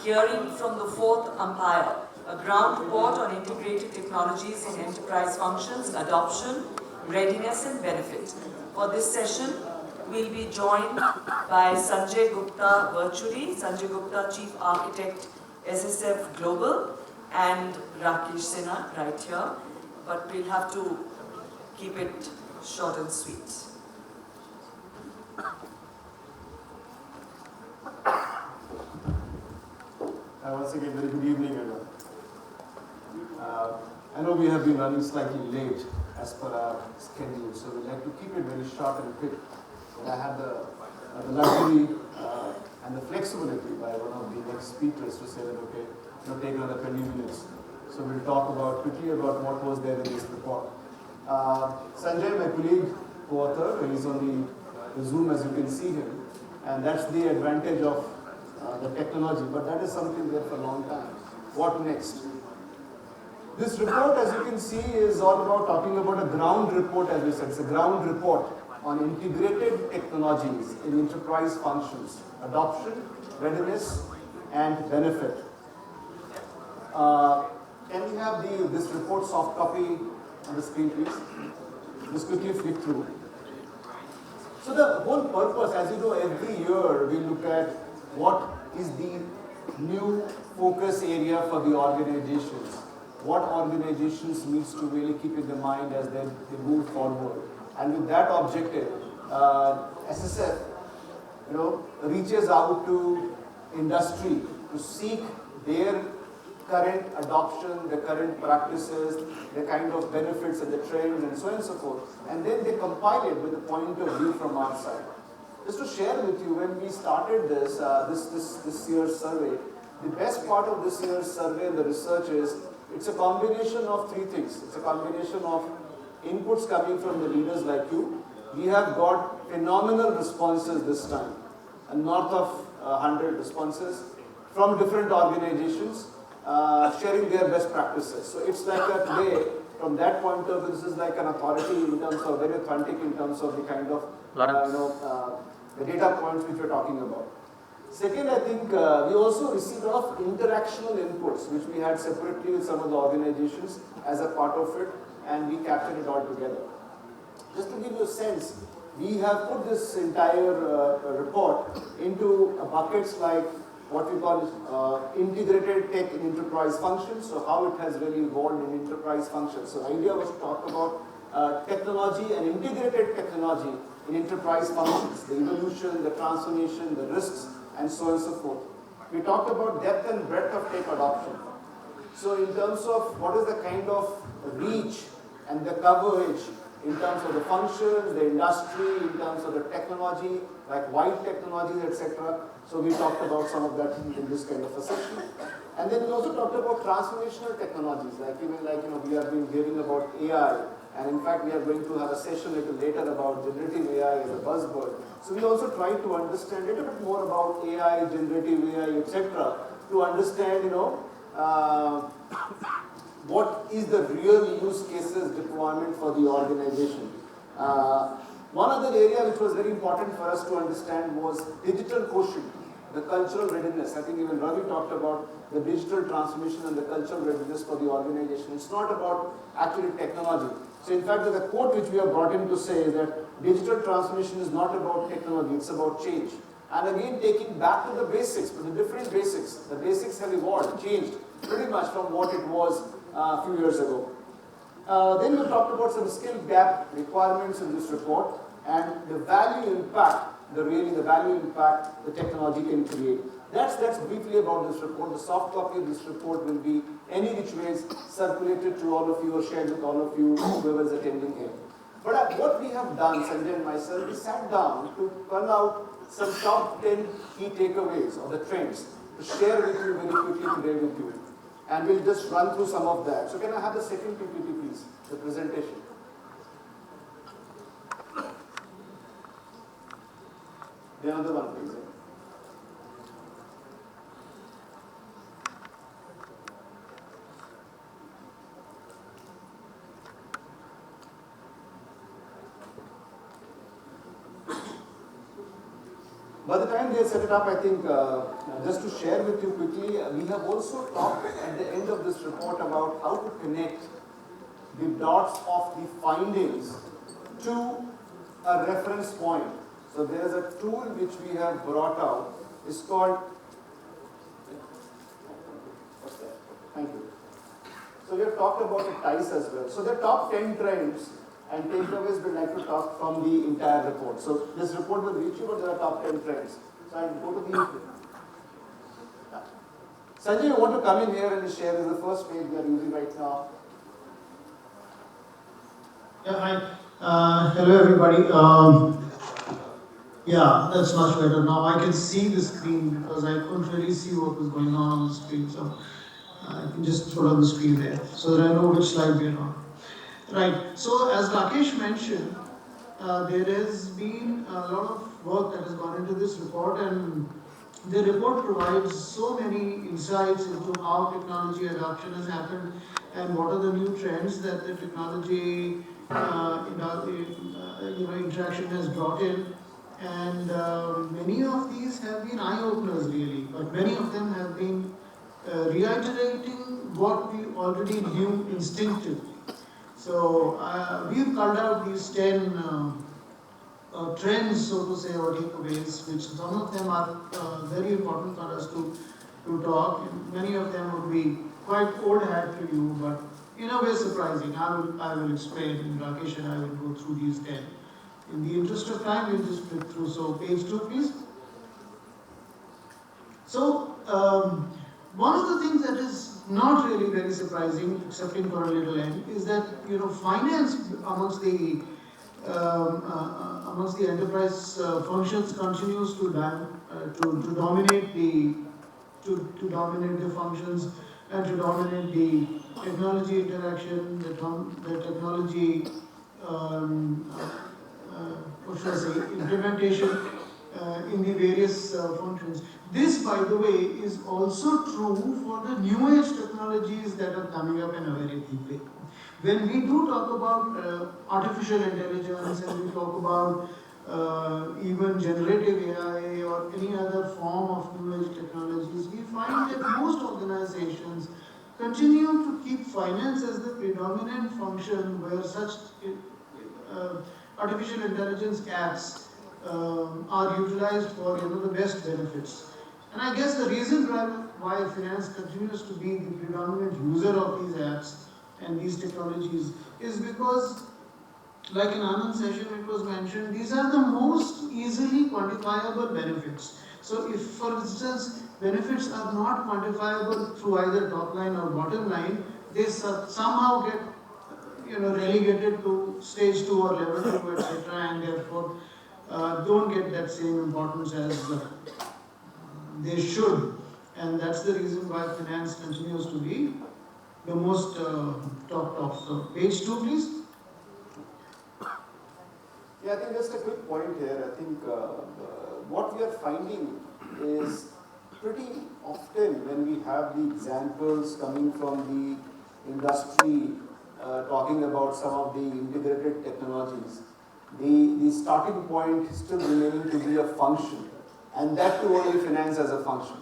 hearing from the fourth umpire, a ground report on integrated technologies in enterprise functions, adoption, readiness and benefit. For this session, we'll be joined by Sanjay Gupta virtually, Sanjay Gupta, Chief Architect, SSF Global, and Rakesh Sinha right here, but we'll have to keep it short and sweet. Once again, very good evening, everyone. I know we have been running slightly late as per our schedule, so we'd like to keep it very short and quick. But I had the luxury and the flexibility by one of the next speakers to say that, okay, take another 20 minutes. So we'll talk quickly about what was there in this report. Sanjay, my colleague, co-author, he's on the Zoom as you can see him, and that's the advantage of the technology, but that is something there for a long time. What next? This report, as you can see, is all about talking about a ground report, as we said. It's a ground report on integrated technologies in enterprise functions, adoption, readiness, and benefit. Can we have this report soft copy on the screen, please? Just quickly flick through. So the whole purpose, as you know, every year we look at what is the new focus area for the organizations. What organizations needs to really keep in the mind as they move forward. And with that objective, SSF, reaches out to industry to seek their current adoption, the current practices, the kind of benefits and the trends and so on and so forth. And then they compile it with a point of view from our side. Just to share with you, when we started this year's survey, the best part of this year's survey and the research is, it's a combination of three things. It's a combination of inputs coming from the leaders like you. We have got phenomenal responses this time, and north of 100 responses from different organizations sharing their best practices. So it's like a today, from that point of view, this is like an authority in terms of very authentic in terms of the kind of the data points which we're talking about. Second, I think we also received a lot of interactional inputs which we had separately with some of the organizations as a part of it, and we captured it all together. Just to give you a sense, we have put this entire report into buckets like what we call integrated tech in enterprise functions, so how it has really evolved in enterprise functions. So the idea was to talk about technology and integrated technology in enterprise functions, the evolution, the transformation, the risks, and so on and so forth. We talked about depth and breadth of tech adoption. So in terms of what is the kind of reach and the coverage in terms of the functions, the industry, in terms of the technology, like wide technologies, etc. So we talked about some of that in this kind of a session. And then we also talked about transformational technologies, like we have been hearing about AI. And in fact, we are going to have a session a little later about generative AI as a buzzword. So we also try to understand a little bit more about AI, generative AI, etc. to understand, what is the real use cases deployment for the organization. One other area which was very important for us to understand was digital quotient, the cultural readiness. I think even Ravi talked about the digital transformation and the cultural readiness for the organization. It's not about actually technology. So in fact, there's a quote which we have brought in to say that digital transformation is not about technology, it's about change. And again, taking back to the basics, but the different basics. The basics have evolved, changed pretty much from what it was a few years ago. Then we talked about some skill gap requirements in this report and the value impact, the value impact the technology can create. That's briefly about this report. The soft copy of this report will be any which ways circulated to all of you or shared with all of you whoever is attending here. But what we have done, Sanjay and myself, we sat down to pull out some top 10 key takeaways or the trends to share with you very quickly today with you. And we'll just run through some of that. So can I have the second PPT, please, the presentation. The other one, please. By the time they set it up, I think, just to share with you quickly, we have also talked at the end of this report about how to connect the dots of the findings to a reference point. So there is a tool which we have brought out. It's called, what's that? Thank you. So we have talked about the ties as well. So the top 10 trends and takeaways we'd like to talk from the entire report. So this report will reach you, but there are top 10 trends. So I'll go to the Sanjay, you want to come in here and share? This is the first page we are using right now. Yeah, hi. Hello, everybody. Yeah, that's much better. Now I can see the screen because I couldn't really see what was going on the screen. So I can just put on the screen there so that I know which slide we're on. Right. So as Rakesh mentioned, there has been a lot of work that has gone into this report, and the report provides so many insights into how technology adoption has happened and what are the new trends that the technology interaction has brought in. And many of these have been eye-openers really, but many of them have been reiterating what we already knew instinctively. So we've called out these 10 trends, so to say, or takeaways, which some of them are very important for us to talk, and many of them would be quite old hat to you, but in a way surprising. I will explain, and Rakesh and I will go through these 10. In the interest of time, we'll just flip through. So page 2, please. So one of the things that is not really very surprising, excepting for a little end, is that finance amongst the enterprise functions continues to dominate the functions and to dominate the technology interaction, the technology implementation in the various functions. This, by the way, is also true for the new age technologies that are coming up in a very deep way. When we do talk about artificial intelligence and we talk about even generative AI or any other form of new age technologies, we find that most organizations continue to keep finance as the predominant function where such artificial intelligence apps are utilized for the best benefits. And I guess the reason why finance continues to be the predominant user of these apps and these technologies is because, like in Anand's session it was mentioned, these are the most easily quantifiable benefits. So if, for instance, benefits are not quantifiable through either top line or bottom line, they somehow get relegated to stage 2 or level 2, etc., and therefore don't get that same importance as they should. And that's the reason why finance continues to be the most talked of. So page 2, please. Yeah, I think just a quick point here. I think what we are finding is pretty often when we have the examples coming from the industry talking about some of the integrated technologies, the starting point is still remaining to be a function, and that too only finance as a function.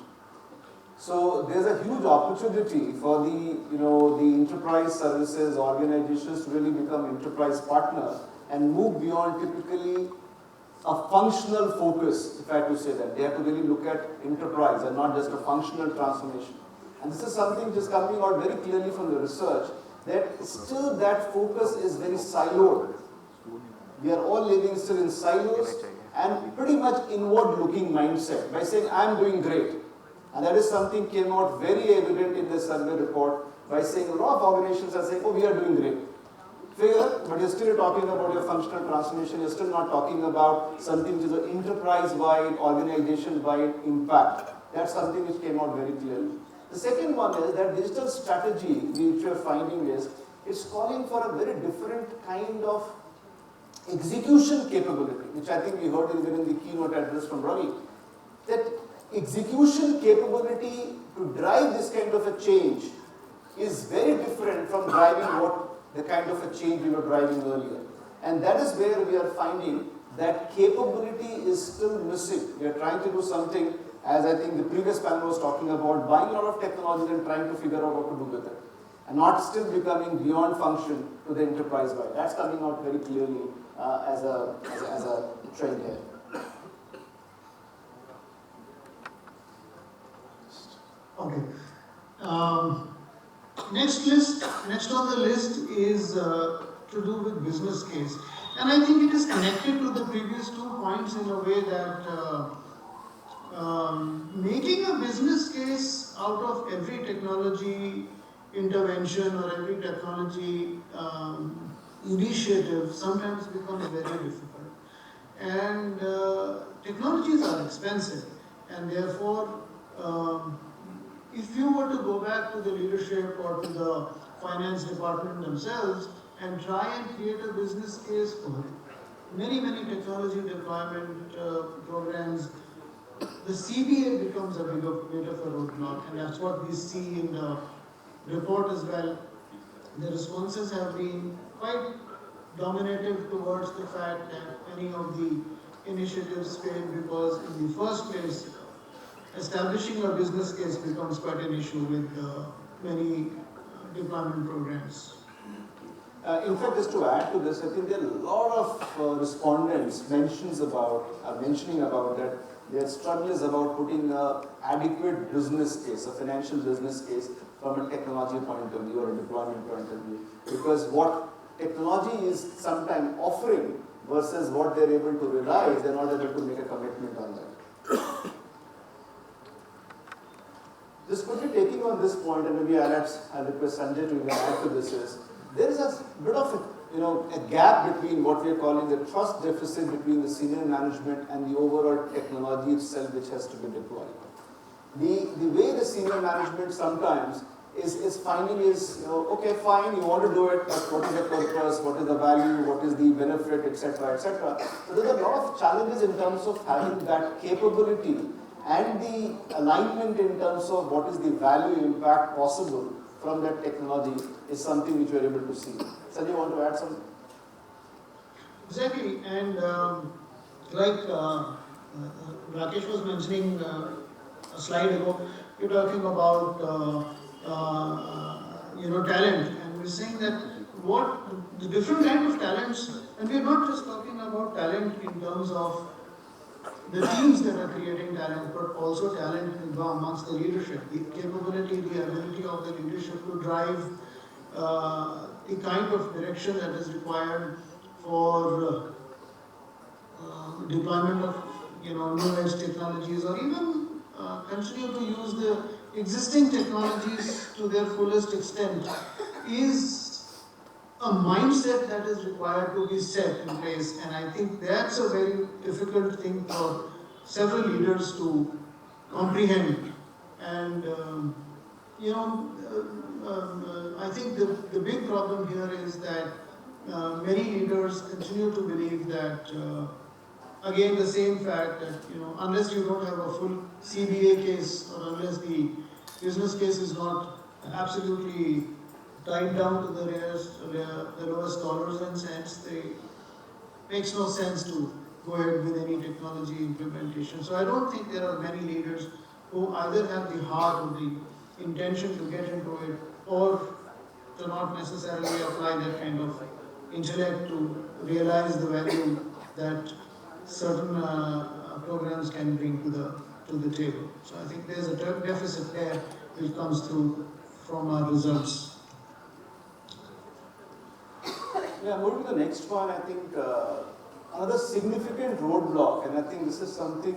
So there's a huge opportunity for the enterprise services organizations to really become enterprise partner and move beyond typically a functional focus, if I have to say that. They have to really look at enterprise and not just a functional transformation. And this is something just coming out very clearly from the research, that still that focus is very siloed. We are all living still in silos and pretty much inward-looking mindset by saying, I'm doing great. And that is something came out very evident in the survey report by saying a lot of organizations are saying, oh, we are doing great. Fair, but you're still talking about your functional transformation, you're still not talking about something which is an enterprise-wide, organization-wide impact. That's something which came out very clearly. The second one is that digital strategy, which you're finding is, it's calling for a very different kind of execution capability, which I think we heard even in the keynote address from Ravi. That execution capability to drive this kind of a change is very different from driving the kind of a change we were driving earlier. And that is where we are finding that capability is still missing. We are trying to do something, as I think the previous panel was talking about, buying a lot of technology and trying to figure out what to do with it, and not still becoming beyond function to the enterprise wide. That's coming out very clearly as a trend here. Okay. Next on the list is to do with business case. And I think it is connected to the previous 2 points in a way that making a business case out of every technology intervention or every technology initiative sometimes becomes very difficult. And technologies are expensive, and therefore if you were to go back to the leadership or to the finance department themselves and try and create a business case for many technology deployment programs, the CBA becomes a bit of a roadblock, and that's what we see in the report as well. The responses have been quite dominative towards the fact that many of the initiatives failed because in the first place, establishing a business case becomes quite an issue with many deployment programs. In fact, just to add to this, I think there are a lot of respondents mentioning about that their struggle is about putting an adequate business case, a financial business case from a technology point of view or a deployment point of view. Because what technology is sometimes offering versus what they're able to realize, they're not able to make a commitment on that. Just quickly taking on this point, and maybe I'll request Sanjay to even add to this, is there is a bit of a gap between what we are calling the trust deficit between the senior management and the overall technology itself which has to be deployed. The way the senior management sometimes is finding is, okay, fine, you want to do it, but what is the purpose, what is the value, what is the benefit, etc., etc. So there's a lot of challenges in terms of having that capability and the alignment in terms of what is the value impact possible from that technology is something which we are able to see. Sanjay, you want to add something? Exactly, and like Rakesh was mentioning a slide ago, you're talking about talent, and we're saying that what the different kind of talents, and we're not just talking about talent in terms of the teams that are creating talent, but also talent amongst the leadership, the capability, the ability of the leadership to drive the kind of direction that is required for deployment of new age technologies, or even continue to use the existing technologies to their fullest extent, is a mindset that is required to be set in place. And I think that's a very difficult thing for several leaders to comprehend. And I think the big problem here is that many leaders continue to believe that again, the same fact that unless you don't have a full CBA case, or unless the business case is not absolutely tied down to the lowest dollars and cents, it makes no sense to go ahead with any technology implementation. So I don't think there are many leaders who either have the heart or the intention to get into it, or to not necessarily apply that kind of intellect to realize the value that certain programs can bring to the table. So I think there's a deficit there which comes through from our results. Yeah, moving to the next one, I think another significant roadblock, and I think this is something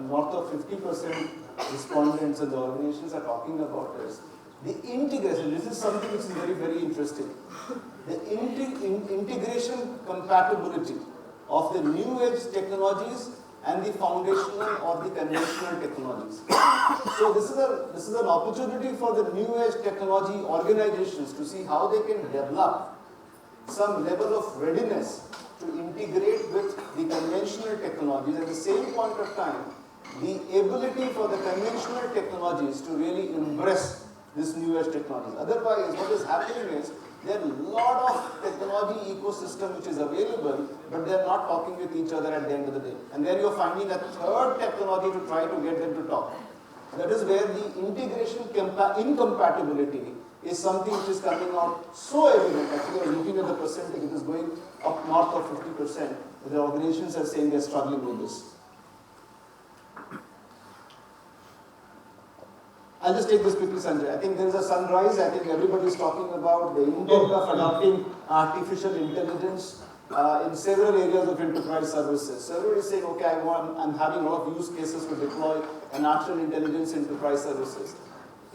north of 50% respondents and the organizations are talking about, is the integration. This is something which is very, very interesting. The integration compatibility of the new age technologies and the foundational or the conventional technologies. So this is an opportunity for the new age technology organizations to see how they can develop some level of readiness to integrate with the conventional technologies. At the same point of time, the ability for the conventional technologies to really embrace this new age technology. Otherwise, what is happening is There are a lot of technology ecosystem which is available, but they are not talking with each other at the end of the day. And then you are finding a third technology to try to get them to talk. That is where the integration incompatibility is something which is coming out so evident. Actually, I was looking at the percentage, it is going up north of 50%. But the organizations are saying they are struggling with this. I'll just take this quickly, Sanjay. I think there is a sunrise. I think everybody is talking about the intent of adopting artificial intelligence in several areas of enterprise services. So everybody is saying, okay, I'm having a lot of use cases to deploy an artificial intelligence enterprise services.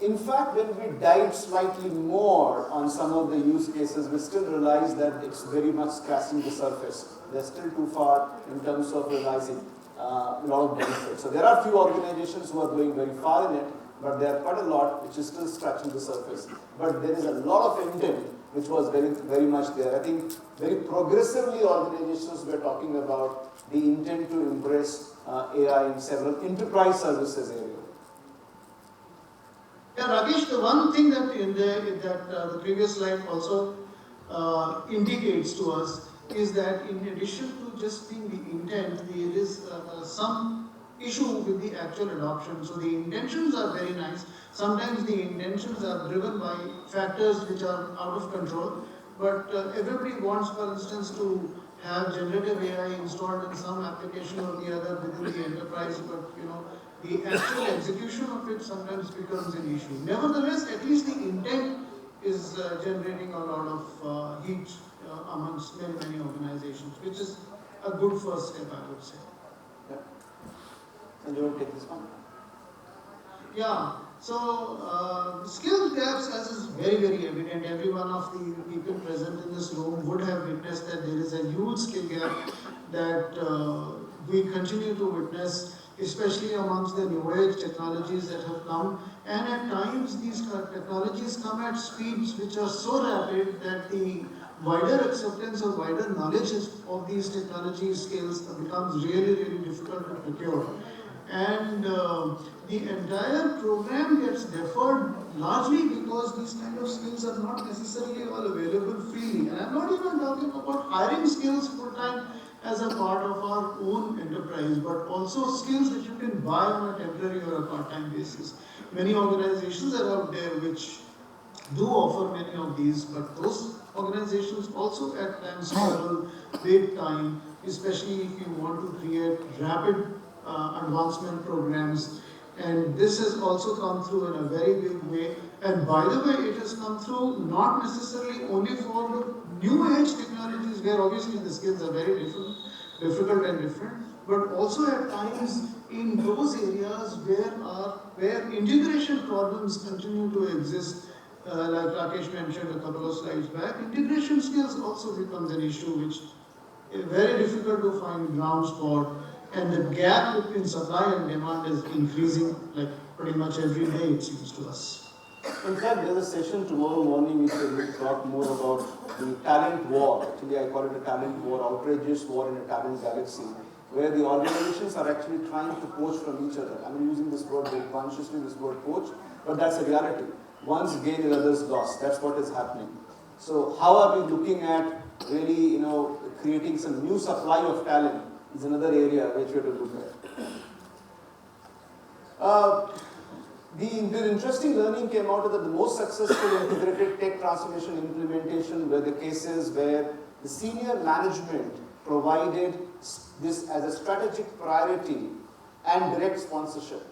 In fact, when we dive slightly more on some of the use cases, we still realize that it's very much scratching the surface. They're still too far in terms of realizing a lot of benefits. So there are few organizations who are going very far in it, but there are quite a lot which is still scratching the surface. But there is a lot of intent which was very much there. I think very progressively organizations were talking about the intent to embrace AI in several enterprise services areas. Yeah, Rakesh, the one thing that the previous slide also indicates to us is that in addition to just being the intent, there is some issue with the actual adoption. So the intentions are very nice. Sometimes the intentions are driven by factors which are out of control. But everybody wants, for instance, to have generative AI installed in some application or the other within the enterprise. But the actual execution of it sometimes becomes an issue. Nevertheless, at least the intent is generating a lot of heat amongst many organizations, which is a good first step, I would say. Yeah. And you want to take this one? Yeah. So, skill gaps, as is very evident, every one of the people present in this room would have witnessed that there is a huge skill gap that we continue to witness, especially amongst the new age technologies that have come. And at times, these technologies come at speeds which are so rapid that the wider acceptance or wider knowledge of these technology skills becomes really difficult to procure. And the entire program gets deferred largely because these kind of skills are not necessarily all available freely. And I'm not even talking about hiring skills full-time as a part of our own enterprise, but also skills that you can buy on a temporary or a part-time basis. Many organizations are out there which do offer many of these, but those organizations also at times struggle big time, especially if you want to create rapid advancement programs. And this has also come through in a very big way. And by the way, it has come through not necessarily only for the new age technologies where obviously the skills are very difficult and different, but also at times in those areas where integration problems continue to exist. Like Rakesh mentioned a couple of slides back, integration skills also becomes an issue which is very difficult to find grounds for. And the gap between supply and demand is increasing like pretty much every day, it seems to us. In fact, there's a session tomorrow morning which will talk more about the talent war. Actually, I call it a talent war, outrageous war in a talent galaxy, where the organizations are actually trying to poach from each other. I'm using this word very consciously, this word poach, but that's a reality. One's gain is others' loss. That's what is happening. So how are we looking at really, creating some new supply of talent is another area which we have to look at. The interesting learning came out that the most successful integrated tech transformation implementation were the cases where the senior management provided this as a strategic priority and direct sponsorship.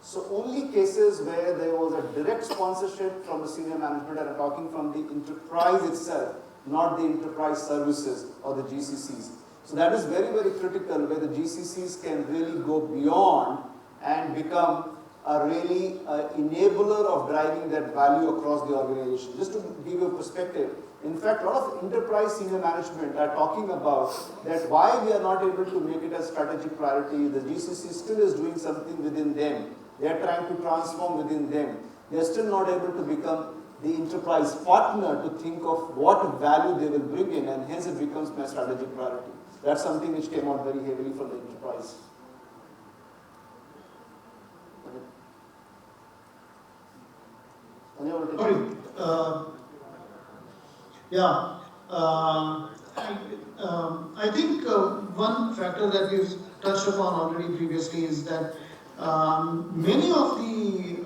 So only cases where there was a direct sponsorship from the senior management, and I'm talking from the enterprise itself, not the enterprise services or the GCCs. So that is very critical, where the GCCs can really go beyond and become a really enabler of driving that value across the organization. Just to give you a perspective, in fact, a lot of enterprise senior management are talking about that why we are not able to make it a strategic priority. The GCC still is doing something within them. They are trying to transform within them. They are still not able to become the enterprise partner to think of what value they will bring in, and hence it becomes my strategic priority. That's something which came out very heavily from the enterprise. Sorry. Yeah, I think one factor that we've touched upon already previously is that many of the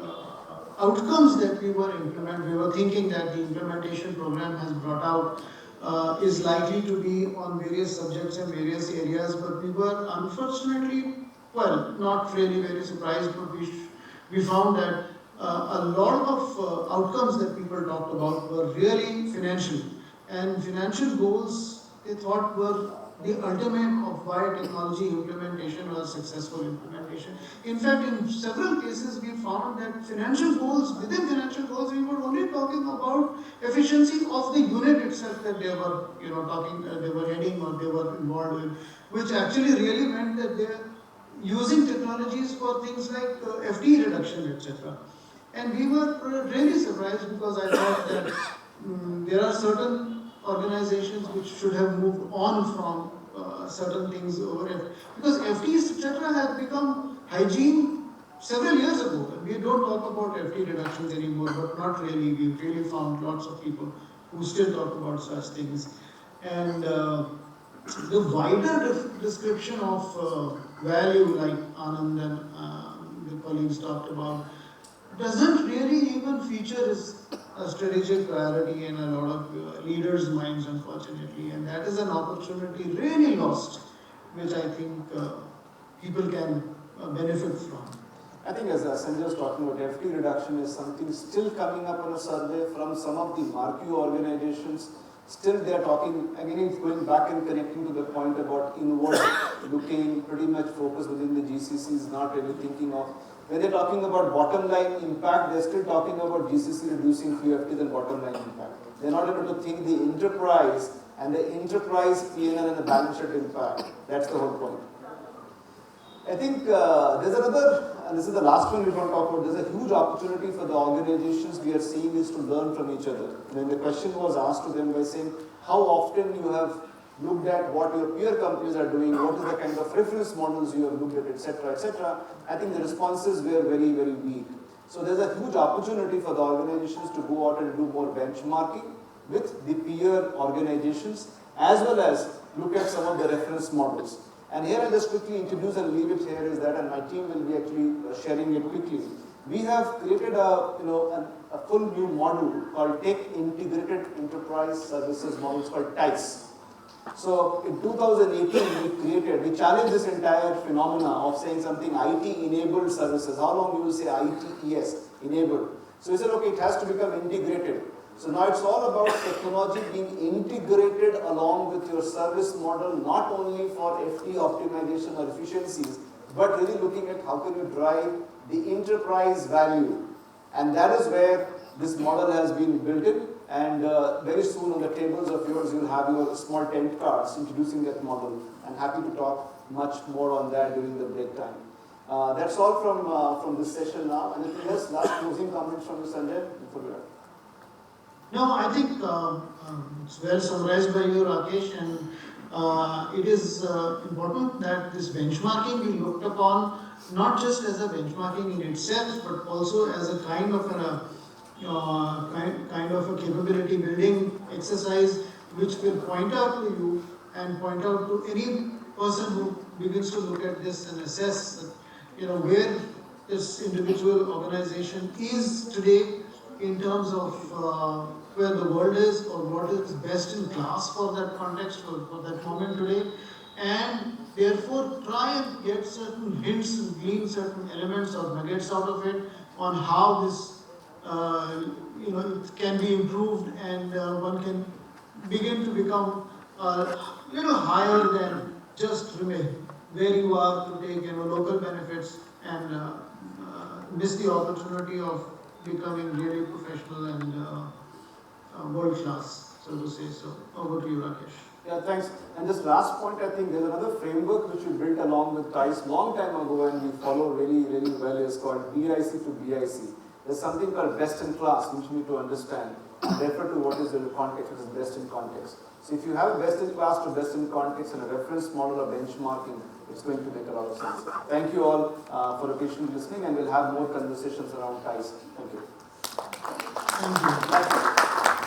outcomes that we were thinking that the implementation program has brought out is likely to be on various subjects and various areas, but we were unfortunately, well, not really very surprised, but we found that a lot of outcomes that people talked about were really financial. And financial goals, they thought, were the ultimate of why technology implementation was successful implementation. In fact, in several cases, we found that within financial goals, we were only talking about efficiency of the unit itself that they were, they were heading or they were involved in, which actually really meant that they're using technologies for things like FTE reduction, etc. And we were really surprised because I thought that there are certain organizations which should have moved on from certain things over it. Because FTEs, etc., have become hygiene several years ago. And we don't talk about FTE reductions anymore, but not really. We've really found lots of people who still talk about such things. And the wider description of value, like Anand and the colleagues talked about, doesn't really even feature as a strategic priority in a lot of leaders' minds, unfortunately, and that is an opportunity really lost, which I think people can benefit from. I think as Sanjay was talking about, FT reduction is something still coming up on a survey from some of the marquee organizations. Still they are talking, again it's going back and connecting to the point about inward looking, pretty much focused within the GCCs, not really thinking of. When they're talking about bottom line impact, they're still talking about GCC reducing few FTs and bottom line impact. They're not able to think the enterprise and the enterprise P&L and the balance sheet impact. That's the whole point. I think there's another, and this is the last one we're going to talk about, there's a huge opportunity for the organizations we are seeing is to learn from each other. When the question was asked to them by saying, how often you have looked at what your peer companies are doing, what is the kind of reference models you have looked at, etc., etc. I think the responses were very, very weak. So there's a huge opportunity for the organizations to go out and do more benchmarking with the peer organizations, as well as look at some of the reference models. And here I'll just quickly introduce and leave it here is that, and my team will be actually sharing it quickly. We have created a full new module called Tech Integrated Enterprise Services Model. It's called TICE. So in 2018, we challenged this entire phenomena of saying something IT-enabled services. How long you will say ITES, enabled? So we said, okay, it has to become integrated. So now it's all about technology being integrated along with your service model, not only for FT optimization or efficiencies, but really looking at how can you drive the enterprise value. And that is where this model has been built in. And very soon on the tables of yours, you'll have your small tent cards introducing that model. I'm happy to talk much more on that during the break time. That's all from this session now. Anything else? Last closing comments from you, Sanjay, before we wrap? No, I think it's well summarized by you, Rakesh, and it is important that this benchmarking be looked upon not just as a benchmarking in itself, but also as a kind of a capability building exercise which will point out to you and point out to any person who begins to look at this and assess where this individual organization is today in terms of where the world is or what is best in class for that context or for that moment today, and therefore try and get certain hints and glean certain elements or nuggets out of it on how this it can be improved and one can begin to become higher than just remain where you are to take local benefits and miss the opportunity of becoming really professional and world class, so to say. So over to you, Rakesh. Yeah, thanks. And this last point, I think there's another framework which we built along with TICE long time ago and we follow really, really well is called BIC to BIC. There's something called best in class which you need to understand and refer to what is the context, which is best in context. So if you have a best in class to best in context and a reference model of benchmarking, it's going to make a lot of sense. Thank you all for patiently listening and we'll have more conversations around TICE. Thank you. Thank you.